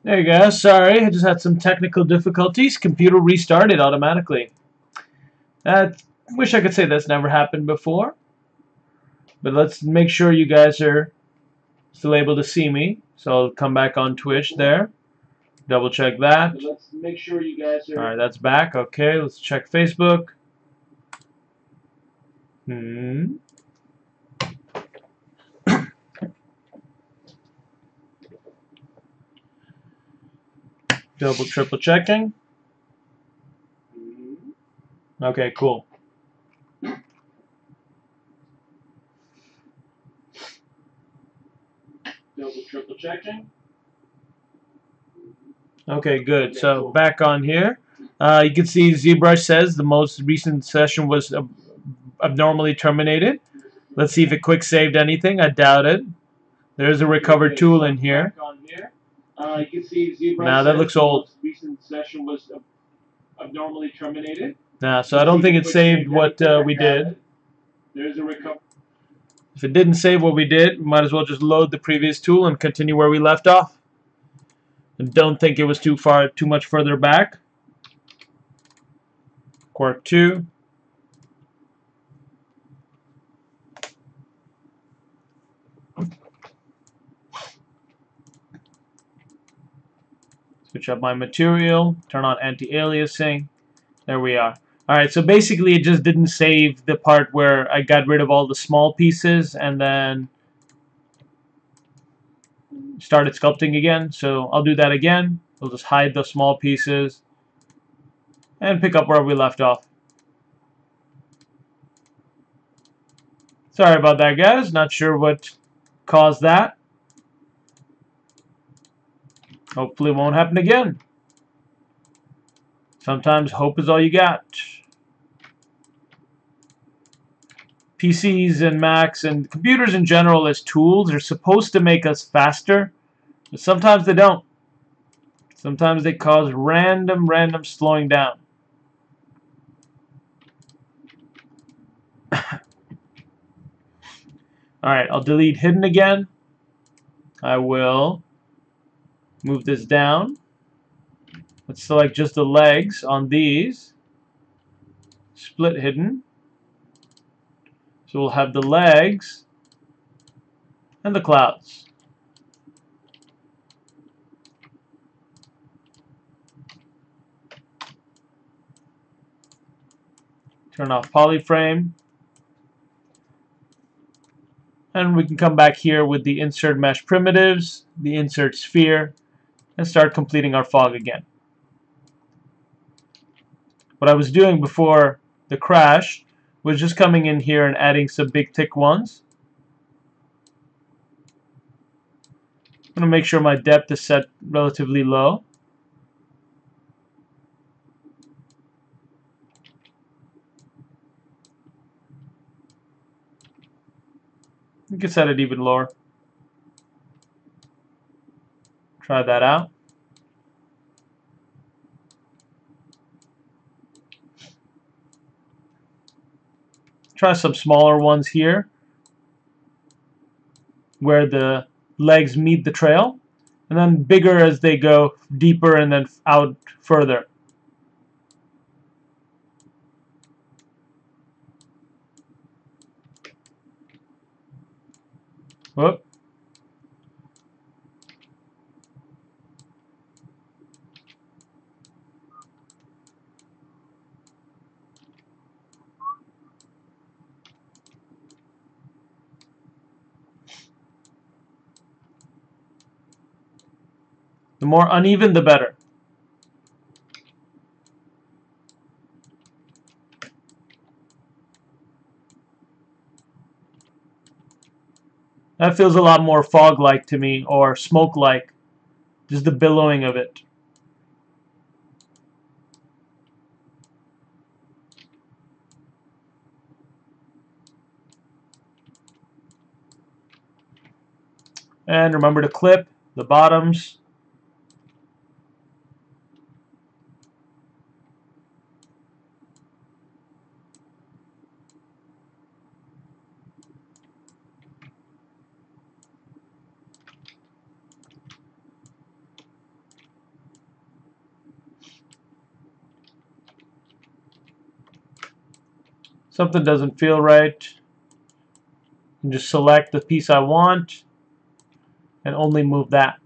There you go. Sorry, I just had some technical difficulties. Computer restarted automatically. I wish I could say that's never happened before. But let's make sure you guys are still able to see me. So I'll come back on Twitch there. Double check that. Let's make sure you guys are. Alright, that's back. Okay, let's check Facebook. Double, triple checking. Okay, cool. Double, triple checking. Okay, good. So back on here. You can see ZBrush says the most recent session was abnormally terminated. Let's see if it quick saved anything. I doubt it. There's a recover tool in here. You can see ZBrush Nah, that looks old. The most recent session was abnormally terminated. Nah, so I don't think it saved what we did. There's a recover. If it didn't save what we did, we might as well just load the previous tool and continue where we left off. And don't think it was too much further back. Quark 2. Switch up my material, turn on anti-aliasing. There we are. Alright, so basically it just didn't save the part where I got rid of all the small pieces and then started sculpting again. So I'll do that again. We'll just hide the small pieces and pick up where we left off. Sorry about that, guys. Not sure what caused that. Hopefully it won't happen again. Sometimes hope is all you got. PCs and Macs and computers in general as tools are supposed to make us faster, but sometimes they don't. Sometimes they cause random slowing down. Alright, I'll delete hidden again. I will move this down. Let's select just the legs on these. Split hidden. So we'll have the legs and the clouds. Turn off polyframe. And we can come back here with the insert mesh primitives, the insert sphere, and start completing our fog again. What I was doing before the crash was just coming in here and adding some big thick ones. I'm going to make sure my depth is set relatively low. You can set it even lower. Try that out. Try some smaller ones here where the legs meet the trail, and then bigger as they go deeper and then out further. Whoop. The more uneven, the better. That feels a lot more fog-like to me, or smoke-like. Just the billowing of it. And remember to clip the bottoms. something doesn't feel right, and just select the piece I want and only move that.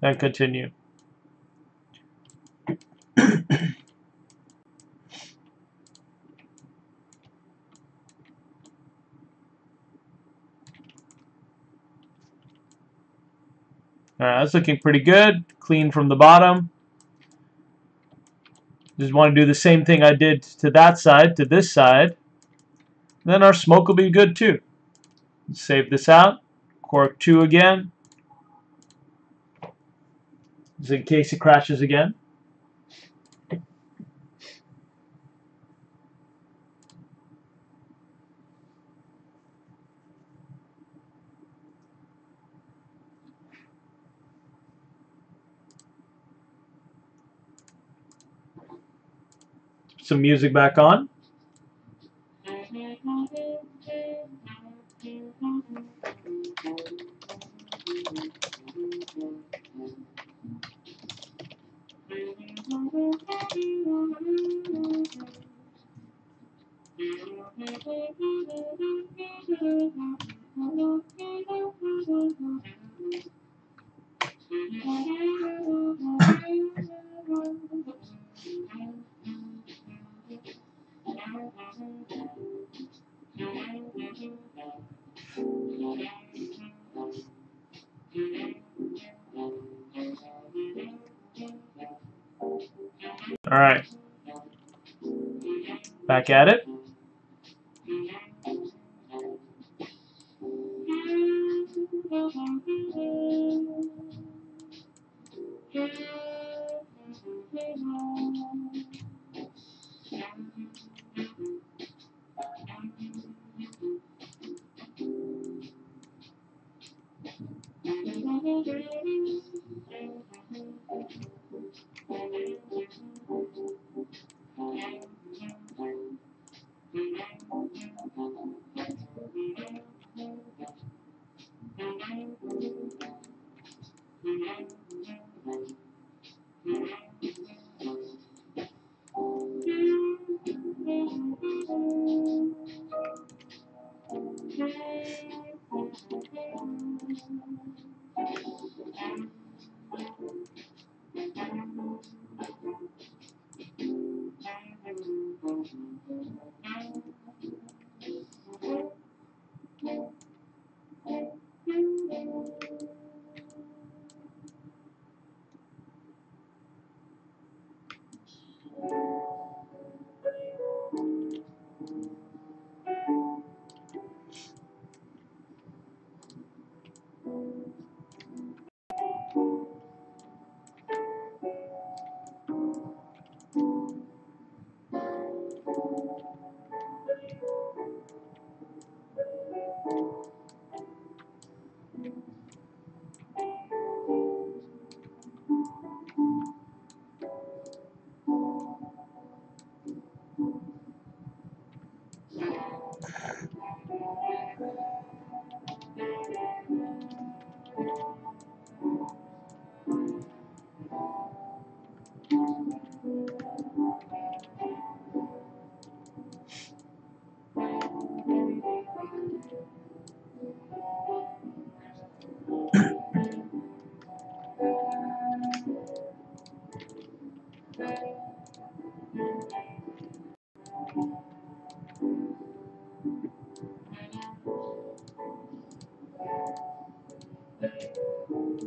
Then continue. Alright, that's looking pretty good. Clean from the bottom. Just want to do the same thing I did to that side, to this side. Then our smoke will be good too. Save this out. Cork 2 again. Just in case it crashes again. Some music back on. Alright. Back at it.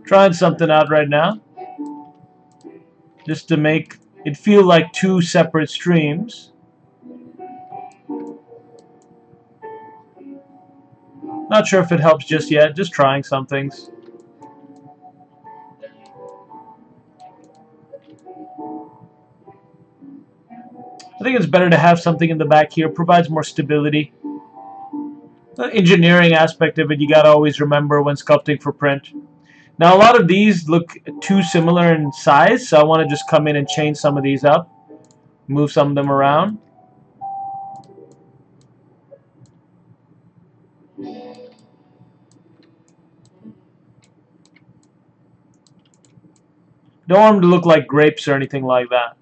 Trying something out right now, just to make it feel like two separate streams. Not sure if it helps just yet, just trying some things. I think it's better to have something in the back here, provides more stability. The engineering aspect of it, you gotta always remember when sculpting for print. Now a lot of these look too similar in size, so I want to just come in and change some of these up, move some of them around. Don't want them to look like grapes or anything like that.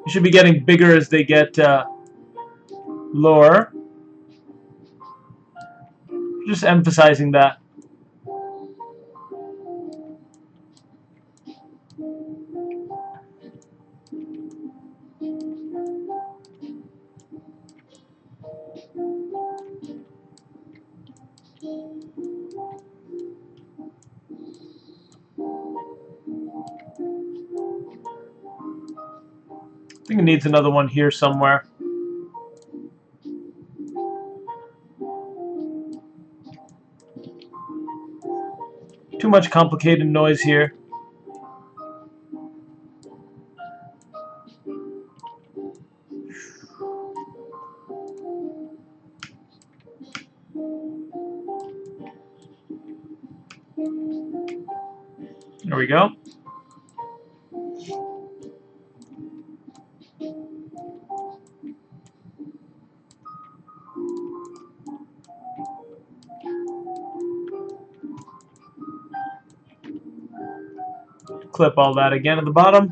They should be getting bigger as they get lower. Just emphasizing that. I think it needs another one here somewhere. Too much complicated noise here. There we go. Clip all that again at the bottom.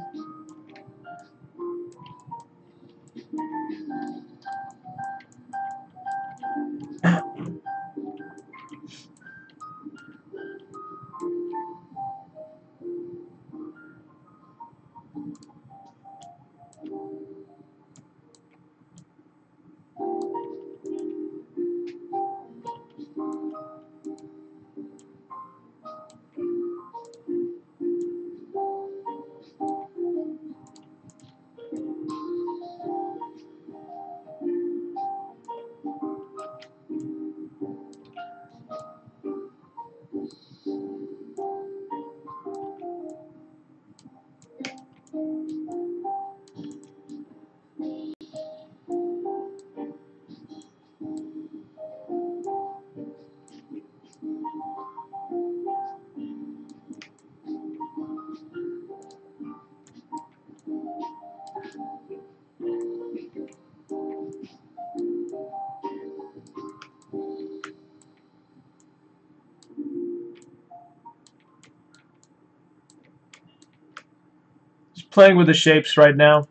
Just playing with the shapes right now.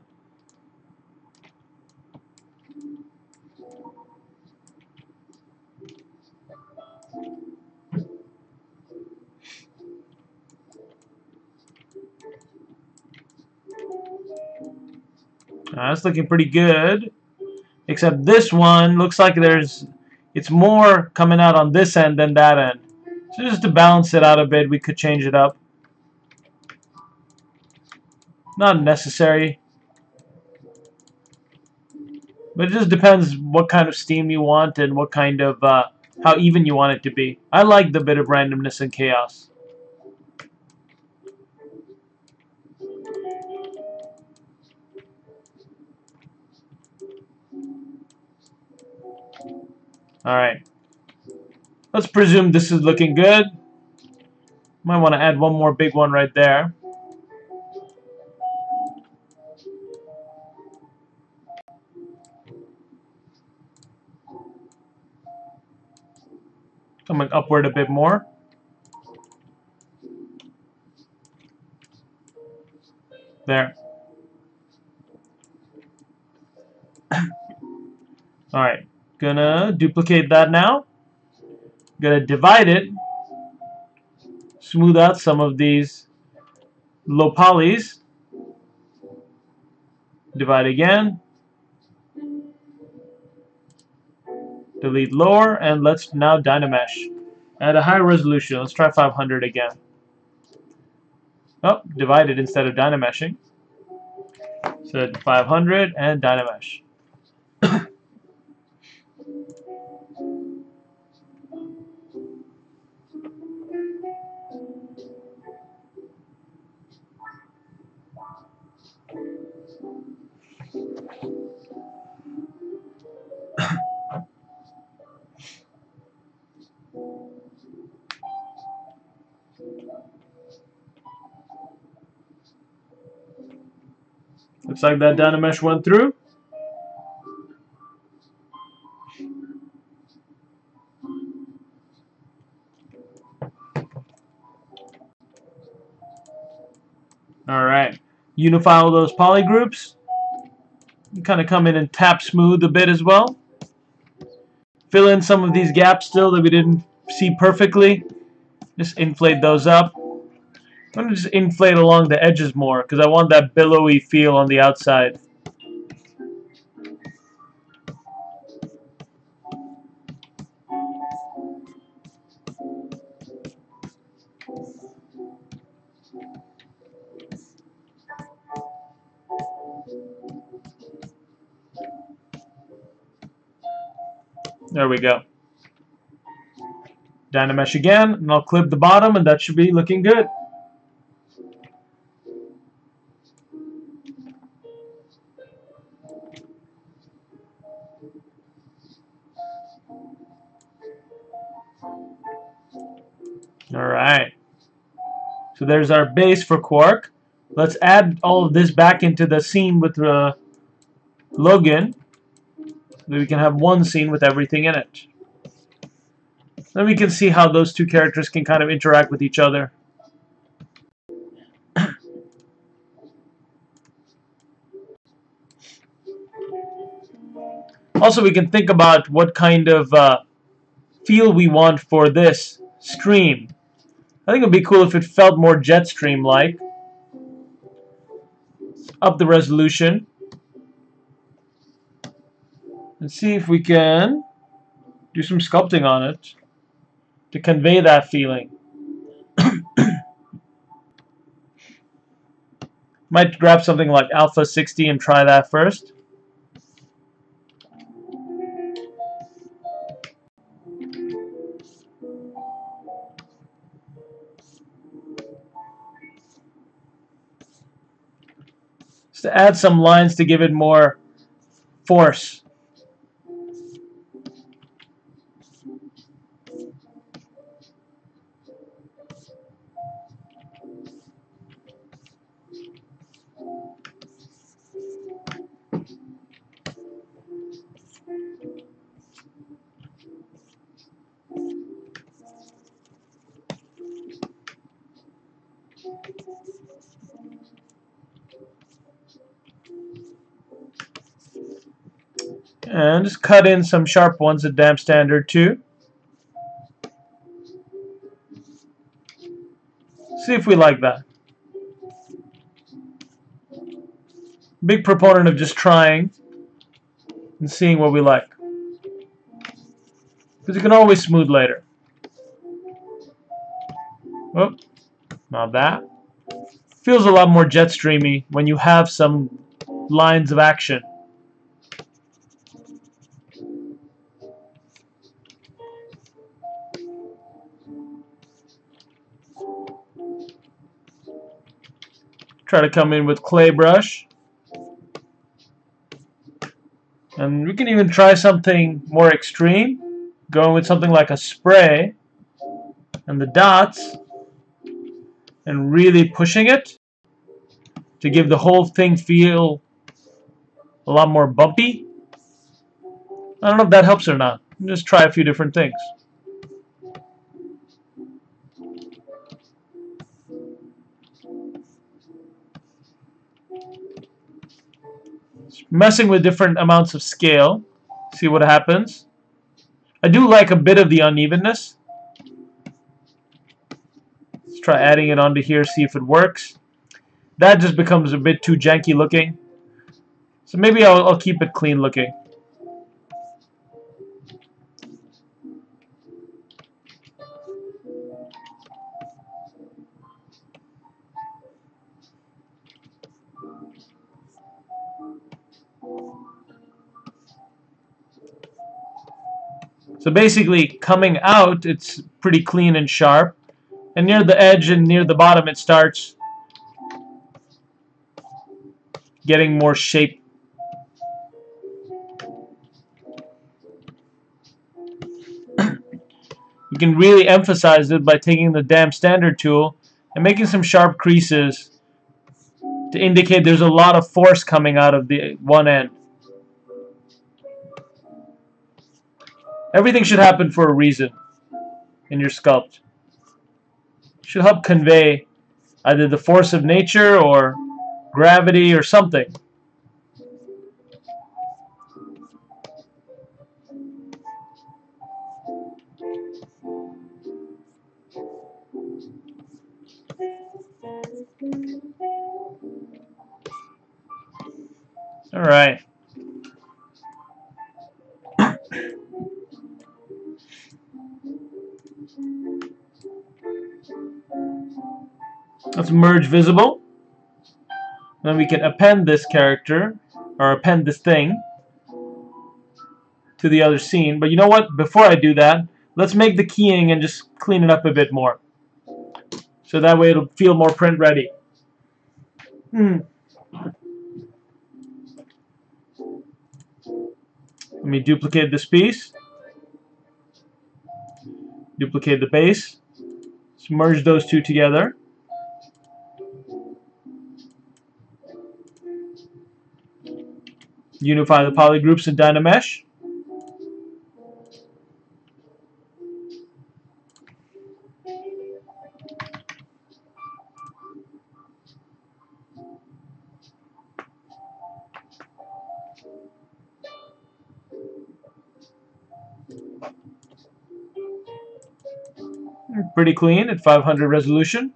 That's looking pretty good. Except this one looks like it's more coming out on this end than that end. So just to balance it out a bit, we could change it up. Not necessary. But it just depends what kind of steam you want and what kind of, how even you want it to be. I like the bit of randomness and chaos. Alright. Let's presume this is looking good. Might want to add one more big one right there. Coming upward a bit more. There. Alright. Gonna duplicate that now. Gonna divide it. Smooth out some of these low polys. Divide again. Delete lower, and let's now Dynamesh. At a higher resolution, let's try 500 again. Oh, divided instead of Dynameshing. So 500 and Dynamesh. Looks like that Dynamesh went through. Alright. Unify all those poly groups. Kind of come in and tap smooth a bit as well. Fill in some of these gaps still that we didn't see perfectly. Just inflate those up. I'm going to just inflate along the edges more because I want that billowy feel on the outside. There we go. Dynamesh again, and I'll clip the bottom, and that should be looking good. Alright. So there's our base for Quark. Let's add all of this back into the scene with Logan. So that we can have one scene with everything in it. Then we can see how those two characters can kind of interact with each other. Also, we can think about what kind of feel we want for this stream. I think it would be cool if it felt more Jetstream-like. Up the resolution. And see if we can do some sculpting on it to convey that feeling. Might grab something like Alpha 60 and try that first. Just to add some lines to give it more force. And just cut in some sharp ones at damp standard too. See if we like that. Big proponent of just trying and seeing what we like. Because you can always smooth later. Oh, not that. Feels a lot more Jetstreamy when you have some lines of action. Try to come in with clay brush. And we can even try something more extreme. Going with something like a spray. And the dots. And really pushing it. To give the whole thing feel a lot more bumpy. I don't know if that helps or not. Just try a few different things. Messing with different amounts of scale. See what happens. I do like a bit of the unevenness. Let's try adding it onto here, see if it works. That just becomes a bit too janky looking. So maybe I'll keep it clean looking. So basically, coming out, it's pretty clean and sharp. And near the edge and near the bottom, it starts getting more shape. You can really emphasize it by taking the damp standard tool and making some sharp creases to to indicate there's a lot of force coming out of the one end. Everything should happen for a reason in your sculpt. Should help convey either the force of nature or gravity or something. All right. Let's merge visible. Then we can append this character, or append this thing, to the other scene. But you know what? Before I do that, let's make the keying and just clean it up a bit more. So that way it'll feel more print ready. Let me duplicate this piece. Duplicate the base. Let's merge those two together. Unify the polygroups in Dynamesh. Pretty clean at 500 resolution.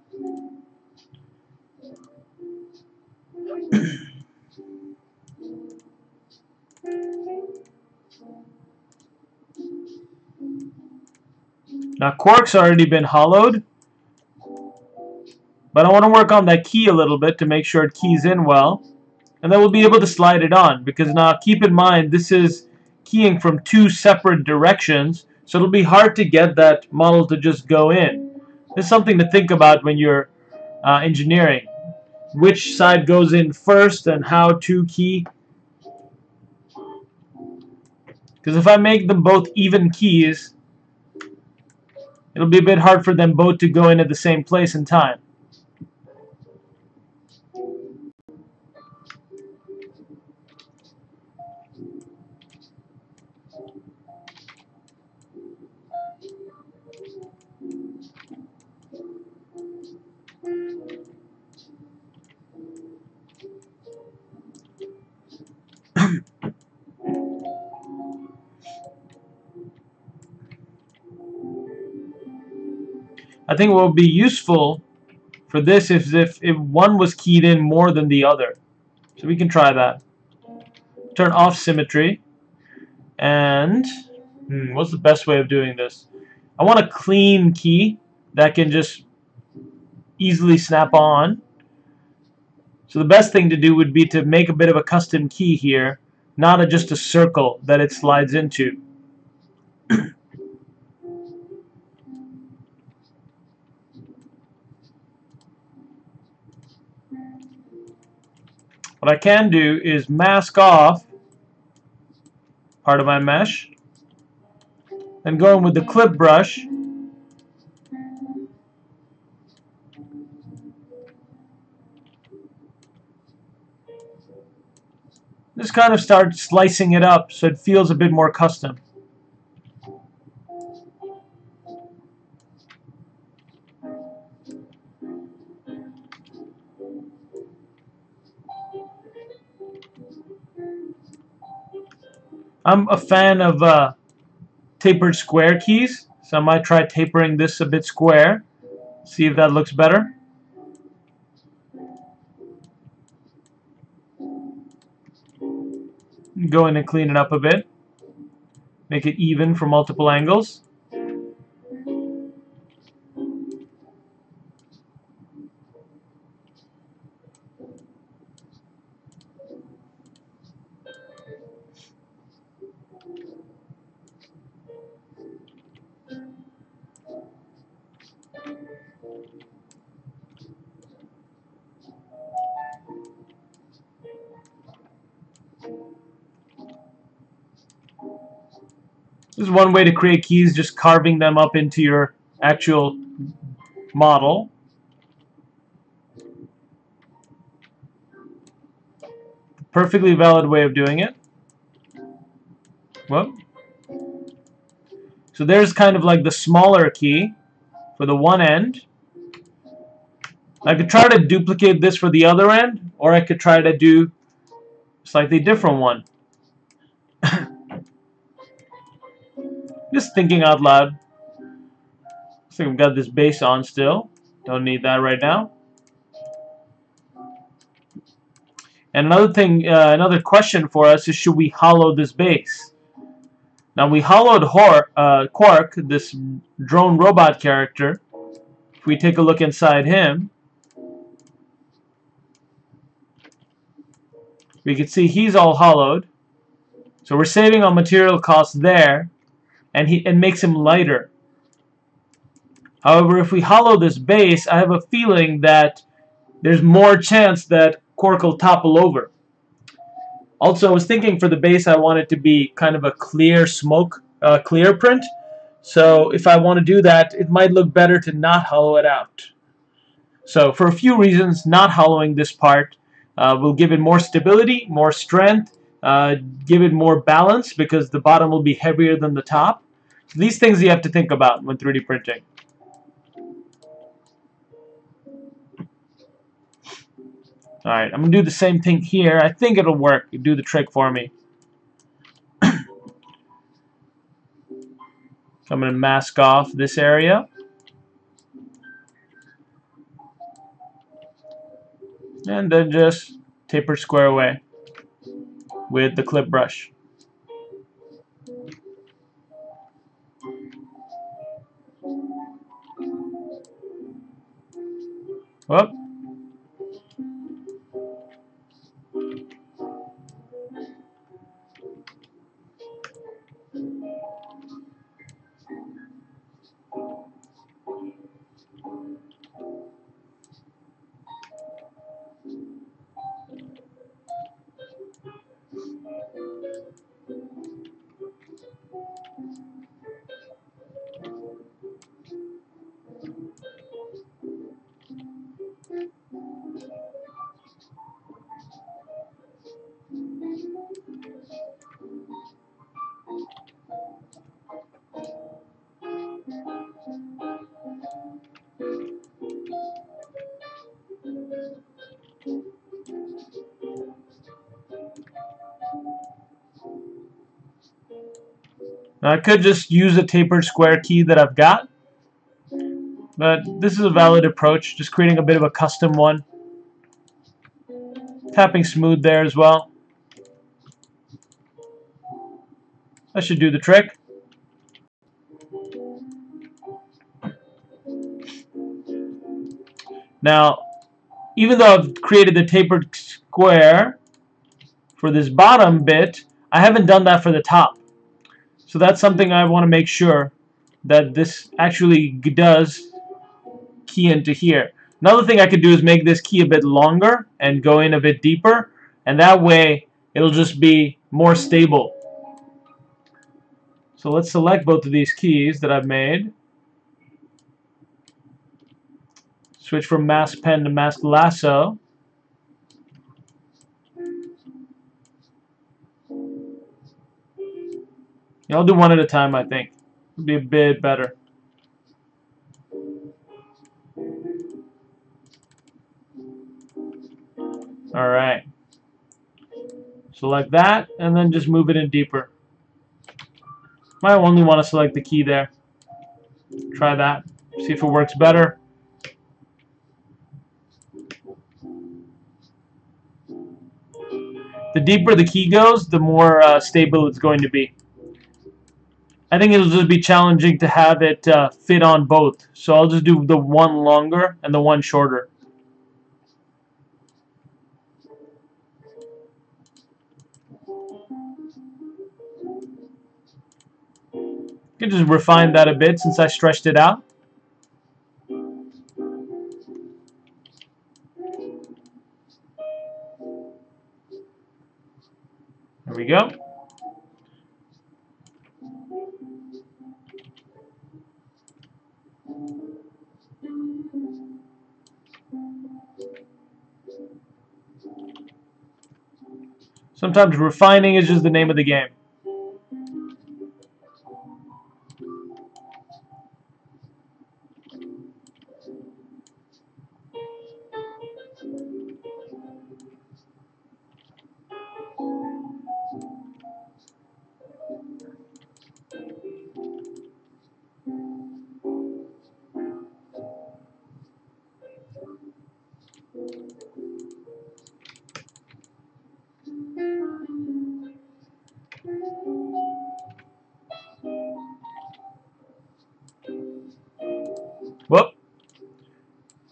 Now Quark's already been hollowed, but I want to work on that key a little bit to make sure it keys in well, and then we'll be able to slide it on, because now keep in mind this is keying from two separate directions, so it'll be hard to get that model to just go in. This is something to think about when you're engineering. Which side goes in first and how to key. Because if I make them both even keys, it'll be a bit hard for them both to go in at the same place in time. I think what would be useful for this is if one was keyed in more than the other. So we can try that. Turn off symmetry. And what's the best way of doing this? I want a clean key that can just easily snap on. So the best thing to do would be to make a bit of a custom key here, not just a circle that it slides into. What I can do is mask off part of my mesh, and go in with the clip brush just kind of start slicing it up so it feels a bit more custom. I'm a fan of tapered square keys, so I might try tapering this a bit square, see if that looks better. Go in and clean it up a bit, make it even from multiple angles. This is one way to create keys, just carving them up into your actual model. Perfectly valid way of doing it. Whoop. So there's kind of like the smaller key for the one end. I could try to duplicate this for the other end, or I could try to do a slightly different one. Just thinking out loud. Looks like I've got this base on still. Don't need that right now. And another thing, another question for us is, should we hollow this base? Now we hollowed Quark, this drone robot character. If we take a look inside him, we can see he's all hollowed. So we're saving on material costs there, and it makes him lighter. However, if we hollow this base, I have a feeling that there's more chance that Quark will topple over. Also, I was thinking for the base, I want it to be kind of a clear smoke, clear print. So if I want to do that, it might look better to not hollow it out. So for a few reasons, not hollowing this part will give it more stability, more strength, give it more balance because the bottom will be heavier than the top. So these things you have to think about when 3D printing. Alright, I'm going to do the same thing here. I think it'll work. You do the trick for me. I'm going to mask off this area. And then just taper square away with the clip brush. Whoop. Now I could just use a tapered square key that I've got, but this is a valid approach, just creating a bit of a custom one. Tapping smooth there as well. That should do the trick. Now, even though I've created the tapered square for this bottom bit, I haven't done that for the top. So that's something I want to make sure that this actually does key into here. Another thing I could do is make this key a bit longer and go in a bit deeper, and that way it'll just be more stable. So let's select both of these keys that I've made. Switch from mask pen to mask lasso. I'll do one at a time, I think. It'll be a bit better. Alright. Select that, and then just move it in deeper. Might only want to select the key there. Try that. See if it works better. The deeper the key goes, the more stable it's going to be. I think it'll just be challenging to have it fit on both. So I'll just do the one longer and the one shorter. You can just refine that a bit since I stretched it out. There we go. Sometimes refining is just the name of the game. Whoop.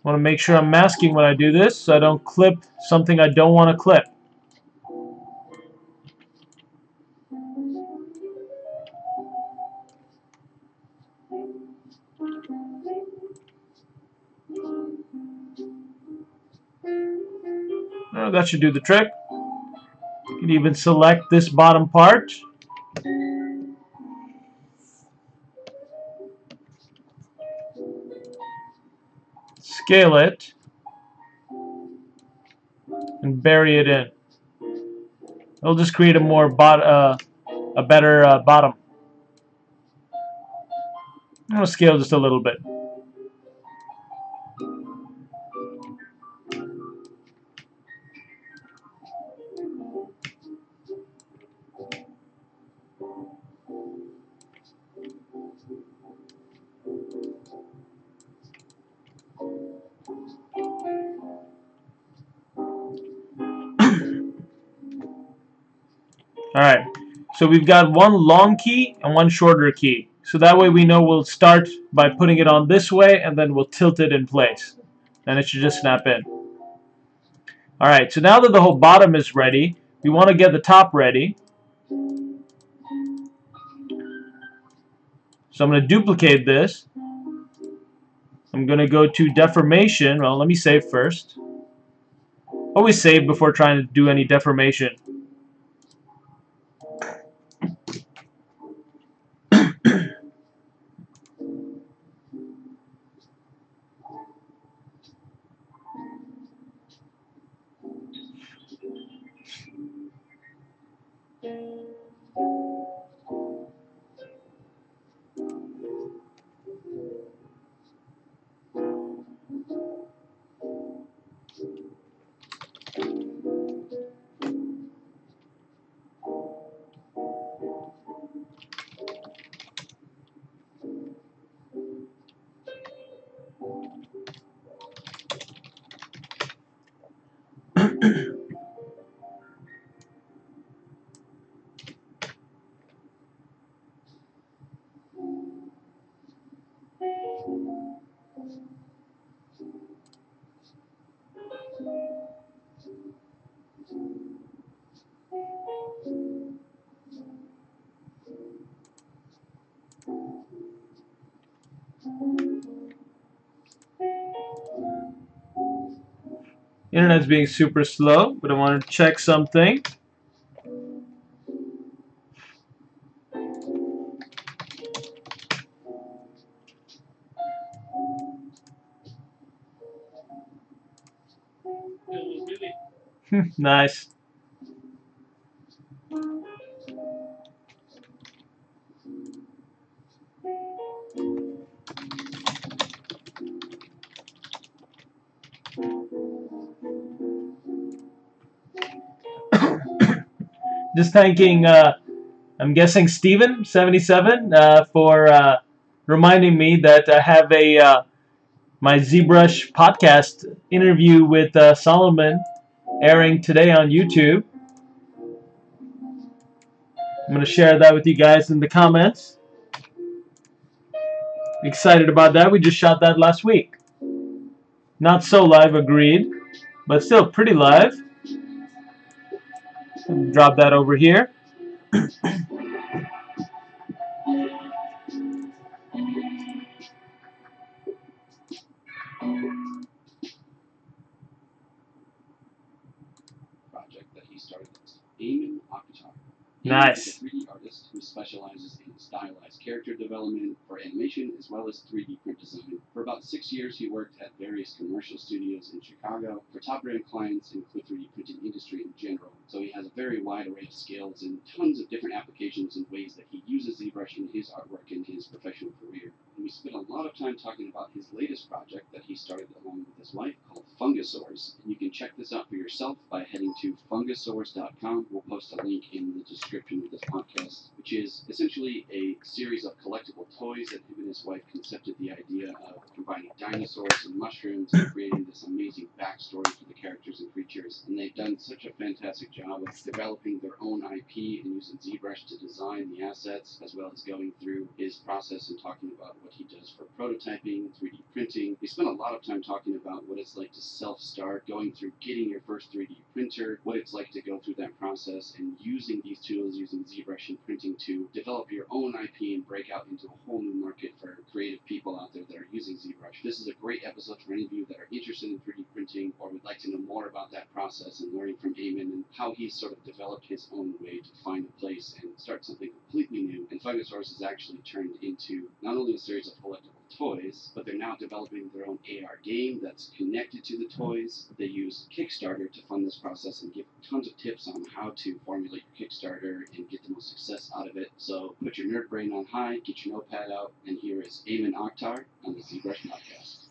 Want to make sure I'm masking when I do this so I don't clip something I don't want to clip. Oh, that should do the trick. You can even select this bottom part. Scale it. And bury it in. It'll just create a more better bottom. I'm going to scale just a little bit. Alright, so we've got one long key and one shorter key. So that way we know we'll start by putting it on this way and then we'll tilt it in place. And it should just snap in. Alright, so now that the whole bottom is ready, we want to get the top ready. So I'm going to duplicate this. I'm going to go to deformation. Well, let me save first. Always save before trying to do any deformation. Internet's being super slow, but I want to check something. Nice. Just thanking, I'm guessing Steven77 for reminding me that I have my ZBrush podcast interview with Solomon airing today on YouTube. I'm going to share that with you guys in the comments. Excited about that. We just shot that last week. Not so live, agreed, but still pretty live. Drop that over here. Project that he started. Aiman Akhtar. Nice. He's a 3D artist who specializes in stylized characters. character development, for animation, as well as 3D print design. For about 6 years, he worked at various commercial studios in Chicago for top-brand clients and the 3D printing industry in general. So he has a very wide array of skills and tons of different applications and ways that he uses ZBrush in his artwork in his professional career. And we spent a lot of time talking about his latest project that he started along with his wife called Fungosaurs. And you can check this out for yourself by heading to fungosaurs.com. We'll post a link in the description of this podcast, which is essentially a series of collectible toys that him and his wife concepted the idea of combining dinosaurs and mushrooms and creating this amazing backstory for the characters and creatures. And they've done such a fantastic job of developing their own IP and using ZBrush to design the assets, as well as going through his process and talking about what he does for prototyping, 3D printing. We spent a lot of time talking about what it's like to self-start, going through getting your first 3D printer, what it's like to go through that process, and using these tools, using ZBrush and printing to develop your own IP and break out into a whole new market for creative people out there that are using ZBrush. This is a great episode for any of you that are interested in 3D printing or would like to know more about that process and learning from Aiman and how he's sort of developed his own way to find a place and start something completely new. And Fungosaurs has actually turned into not only a series of collectible toys, but they're now developing their own AR game that's connected to the toys. They use Kickstarter to fund this process and give tons of tips on how to formulate your Kickstarter and get the most success out of it. So put your nerd brain on high, get your notepad out, and here is Aiman Akhtar on the ZBrush podcast.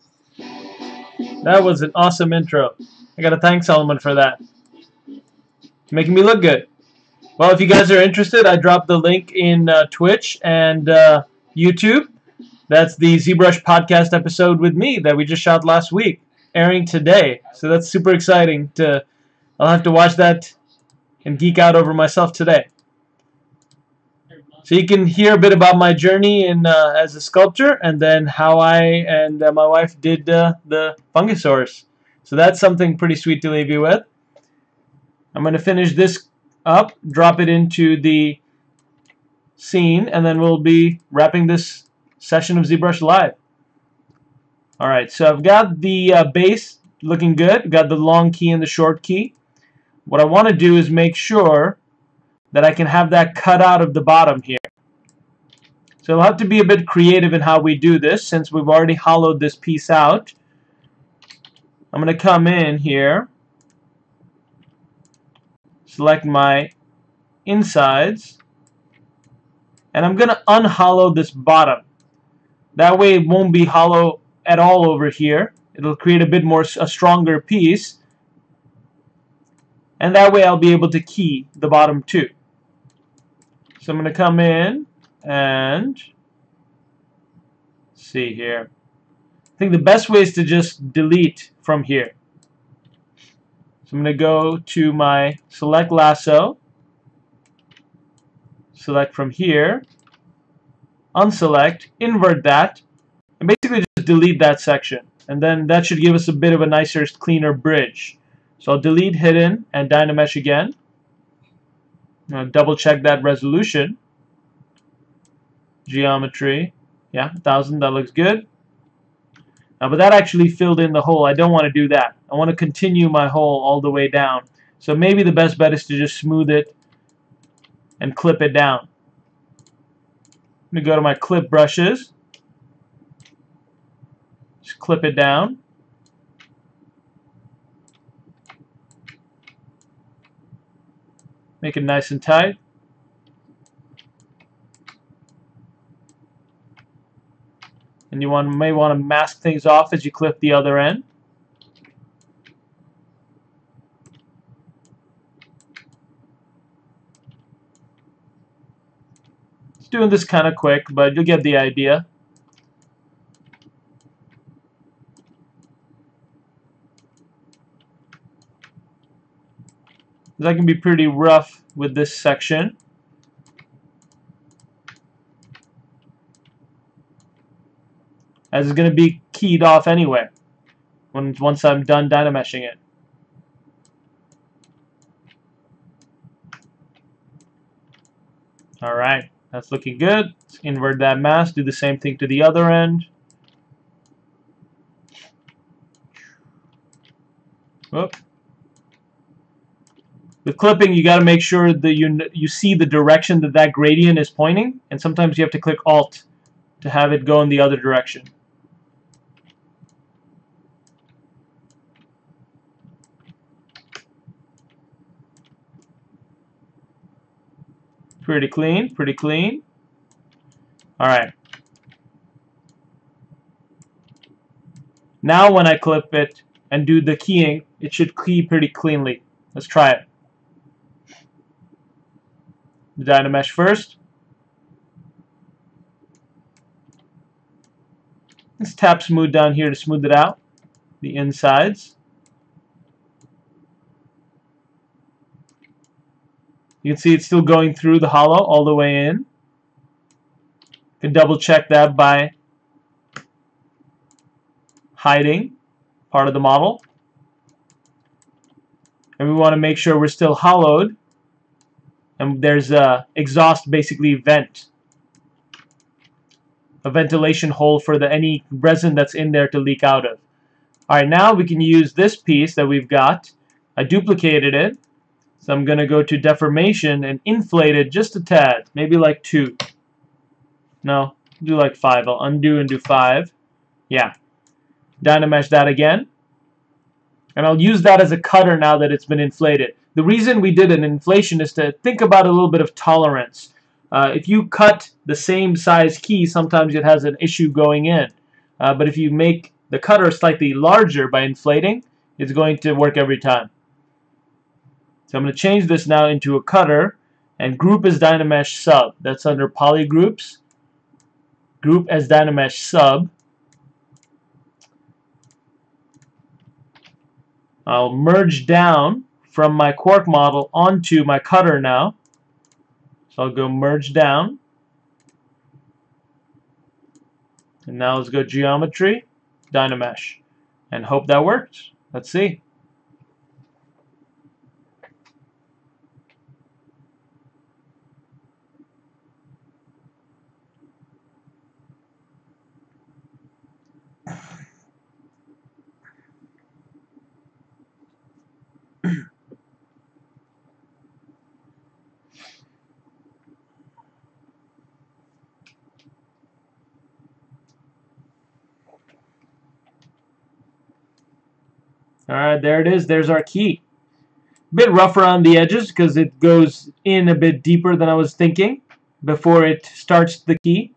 That was an awesome intro. I gotta thank Solomon for that. Making me look good. Well, if you guys are interested, I dropped the link in Twitch and YouTube. That's the ZBrush podcast episode with me that we just shot last week, airing today. So that's super exciting. I'll have to watch that and geek out over myself today. So you can hear a bit about my journey as a sculptor, and then how I and my wife did the Fungosaurs. So that's something pretty sweet to leave you with. I'm going to finish this up, drop it into the scene, and then we'll be wrapping this session of ZBrush Live. Alright, so I've got the base looking good. Got the long key and the short key. What I want to do is make sure that I can have that cut out of the bottom here. So we'll have to be a bit creative in how we do this, since we've already hollowed this piece out. I'm going to come in here, select my insides, and I'm going to unhollow this bottom. That way it won't be hollow at all over here. It'll create a bit more, a stronger piece, and that way I'll be able to key the bottom too. So I'm going to come in and see here. I think the best way is to just delete from here. So I'm going to go to my select lasso, select from here, unselect, invert that, and basically just delete that section. And then that should give us a bit of a nicer, cleaner bridge. So I'll delete hidden and Dynamesh again. I'll double check that resolution. Geometry, yeah, 1000, that looks good. But that actually filled in the hole. I don't want to do that. I want to continue my hole all the way down. So maybe the best bet is to just smooth it and clip it down. I'm going to go to my clip brushes. Just clip it down. Make it nice and tight. And you may want to mask things off as you clip the other end. Just doing this kind of quick, but you'll get the idea. That can be pretty rough with this section. As it's going to be keyed off anyway once I'm done Dynameshing it. Alright, that's looking good. Let's invert that mask, do the same thing to the other end. Whoop. With clipping, you got to make sure that you see the direction that that gradient is pointing, and sometimes you have to click Alt to have it go in the other direction. Pretty clean, pretty clean. All right. Now when I clip it and do the keying, it should key pretty cleanly. Let's try it. The Dynamesh first. Let's tap smooth down here to smooth it out, the insides. You can see it's still going through the hollow all the way in. You can double check that by hiding part of the model. And we want to make sure we're still hollowed. And there's a exhaust, basically vent. A ventilation hole for any resin that's in there to leak out of. Alright, now we can use this piece that we've got. I duplicated it. So I'm going to go to deformation and inflate it just a tad. Maybe like 2. No, do like 5. I'll undo and do 5. Yeah. Dynamesh that again. And I'll use that as a cutter now that it's been inflated. The reason we did an inflation is to think about a little bit of tolerance. If you cut the same size key, sometimes it has an issue going in. But if you make the cutter slightly larger by inflating, it's going to work every time. So I'm going to change this now into a cutter, and group as Dynamesh sub. That's under poly groups. Group as Dynamesh sub. I'll merge down from my quark model onto my cutter now. So I'll go merge down. And now let's go geometry, Dynamesh, and hope that works. Let's see. Alright, there it is. There's our key. A bit rough around the edges because it goes in a bit deeper than I was thinking before it starts the key.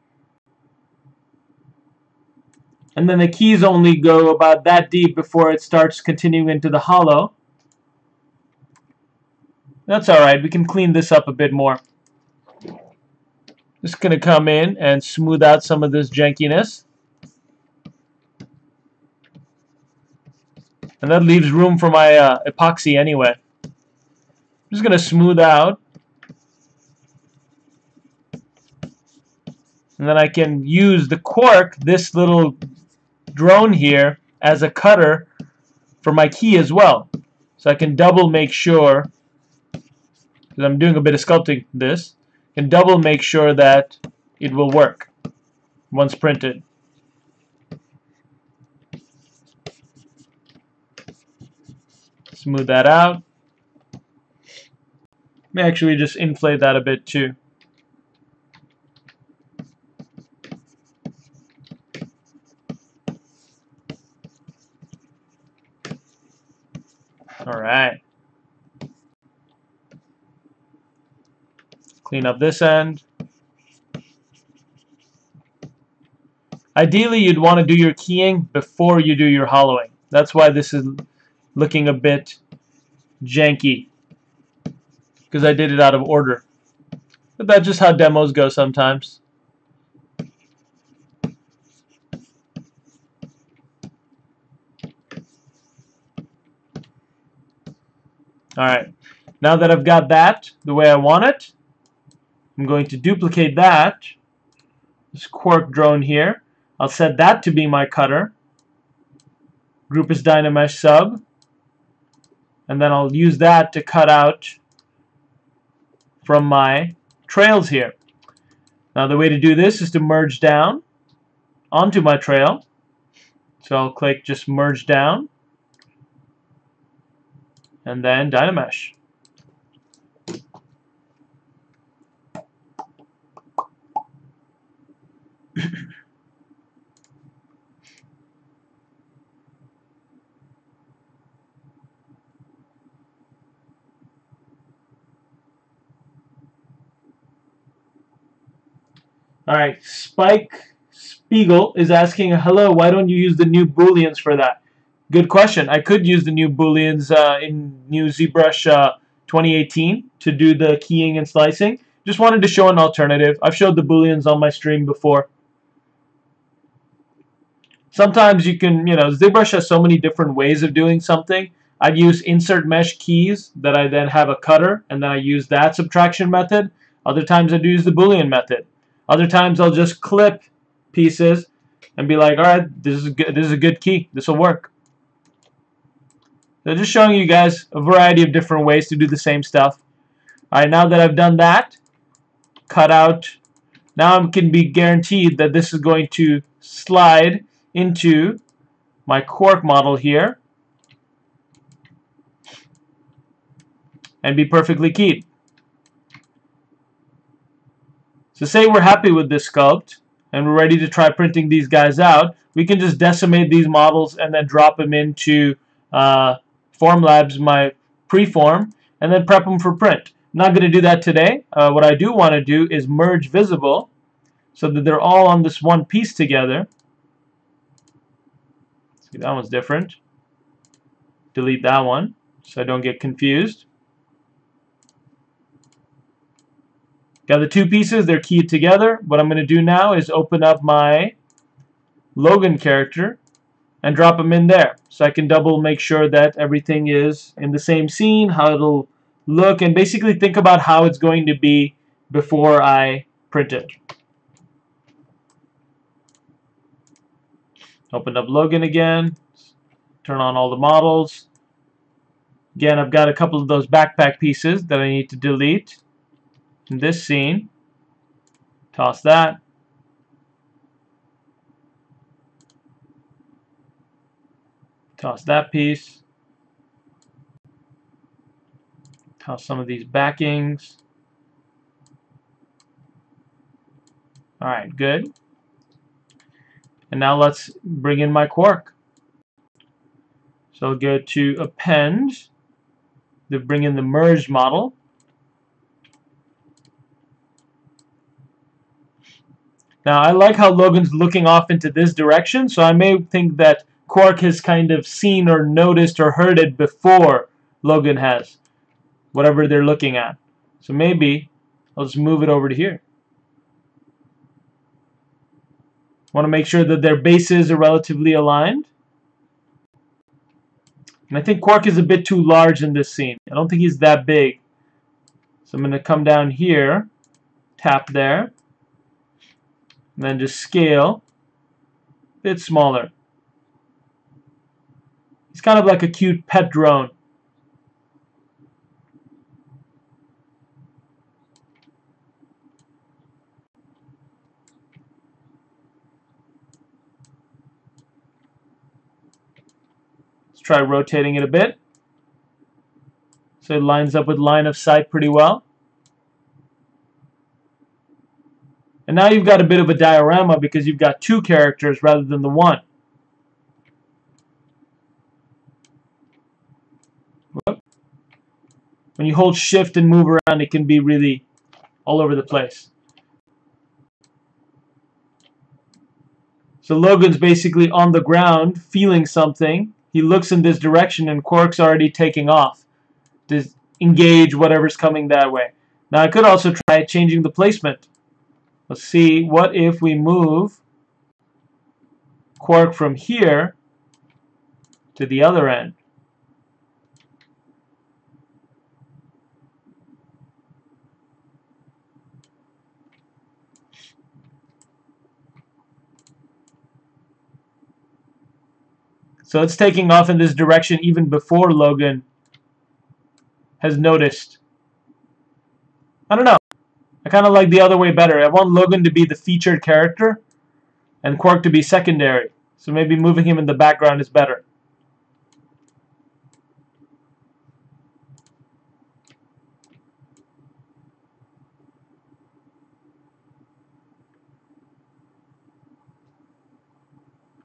And then the keys only go about that deep before it starts continuing into the hollow. That's alright. We can clean this up a bit more. Just going to come in and smooth out some of this jankiness. And that leaves room for my epoxy anyway. I'm just going to smooth out. And then I can use the quark, this little drone here, as a cutter for my key as well. So I can double make sure, because I'm doing a bit of sculpting this, can double make sure that it will work once printed. Smooth that out. May actually just inflate that a bit too. Alright. Clean up this end. Ideally, you'd want to do your keying before you do your hollowing. That's why this is looking a bit janky, because I did it out of order. But that's just how demos go sometimes. Alright, now that I've got that the way I want it, I'm going to duplicate that, this quark drone here. I'll set that to be my cutter. Group is Dynamesh sub. And then I'll use that to cut out from my trails here. Now the way to do this is to merge down onto my trail. So I'll click just merge down and then Dynamesh. All right, Spike Spiegel is asking, hello, why don't you use the new booleans for that? Good question. I could use the new booleans in new ZBrush 2018 to do the keying and slicing. Just wanted to show an alternative. I've showed the booleans on my stream before. Sometimes you can, ZBrush has so many different ways of doing something. I'd use insert mesh keys that I then have a cutter, and then I use that subtraction method. Other times I do use the boolean method. Other times I'll just clip pieces and be like, all right, this is good. This is a good key. This will work. So just showing you guys a variety of different ways to do the same stuff. All right, now that I've done that, cut out. Now I can be guaranteed that this is going to slide into my quark model here and be perfectly keyed. So say we're happy with this sculpt and we're ready to try printing these guys out. We can just decimate these models and then drop them into Formlabs, my preform, and then prep them for print. I'm not going to do that today. What I do want to do is merge visible so that they're all on this one piece together. See, that one's different. Delete that one so I don't get confused. Got the two pieces, they're keyed together. What I'm going to do now is open up my Logan character and drop them in there. So I can double make sure that everything is in the same scene, how it'll look, and basically think about how it's going to be before I print it. Open up Logan again, turn on all the models. Again, I've got a couple of those backpack pieces that I need to delete in this scene. Toss that. Toss that piece. Toss some of these backings. Alright, good. And now let's bring in my quark. So I'll go to append, then bring in the merged model. Now I like how Logan's looking off into this direction, so I may think that Quark has kind of seen or noticed or heard it before Logan has, whatever they're looking at. So maybe I'll just move it over to here. Want to make sure that their bases are relatively aligned. And I think Quark is a bit too large in this scene. I don't think he's that big. So I'm going to come down here, tap there, and then just scale a bit smaller. He's kind of like a cute pet drone. Let's try rotating it a bit so it lines up with line of sight pretty well. And now you've got a bit of a diorama because you've got two characters rather than the one. When you hold shift and move around, it can be really all over the place. So Logan's basically on the ground feeling something. He looks in this direction and Quark's already taking off to engage whatever's coming that way. Now I could also try changing the placement. Let's see, what if we move Quark from here to the other end? So it's taking off in this direction even before Logan has noticed. I don't know. I kind of like the other way better. I want Logan to be the featured character and Quark to be secondary. So maybe moving him in the background is better.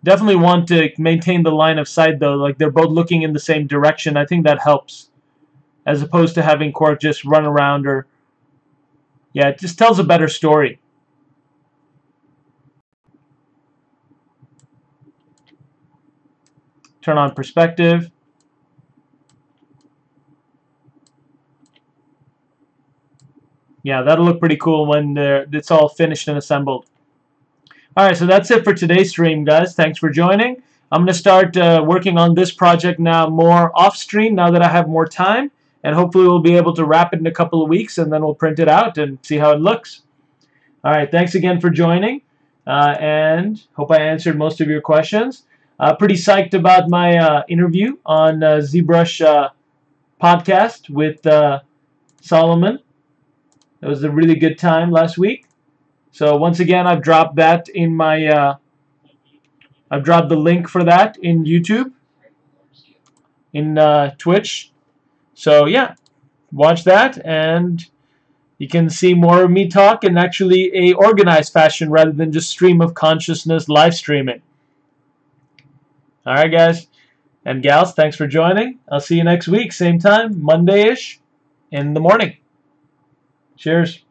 Definitely want to maintain the line of sight though, like they're both looking in the same direction. I think that helps, as opposed to having Quark just run around, or yeah, it just tells a better story. Turn on perspective. Yeah, that'll look pretty cool when it's all finished and assembled. Alright, so that's it for today's stream, guys. Thanks for joining. I'm going to start working on this project now more off-stream now that I have more time. And hopefully we'll be able to wrap it in a couple of weeks, and then we'll print it out and see how it looks. Alright, thanks again for joining. And hope I answered most of your questions. Pretty psyched about my interview on ZBrush podcast with Solomon. It was a really good time last week. So once again, I've dropped that in my, I've dropped the link for that in YouTube, in Twitch. So yeah, watch that, and you can see more of me talk in actually a organized fashion rather than just stream of consciousness live streaming. All right, guys and gals, thanks for joining. I'll see you next week, same time, Monday-ish in the morning. Cheers.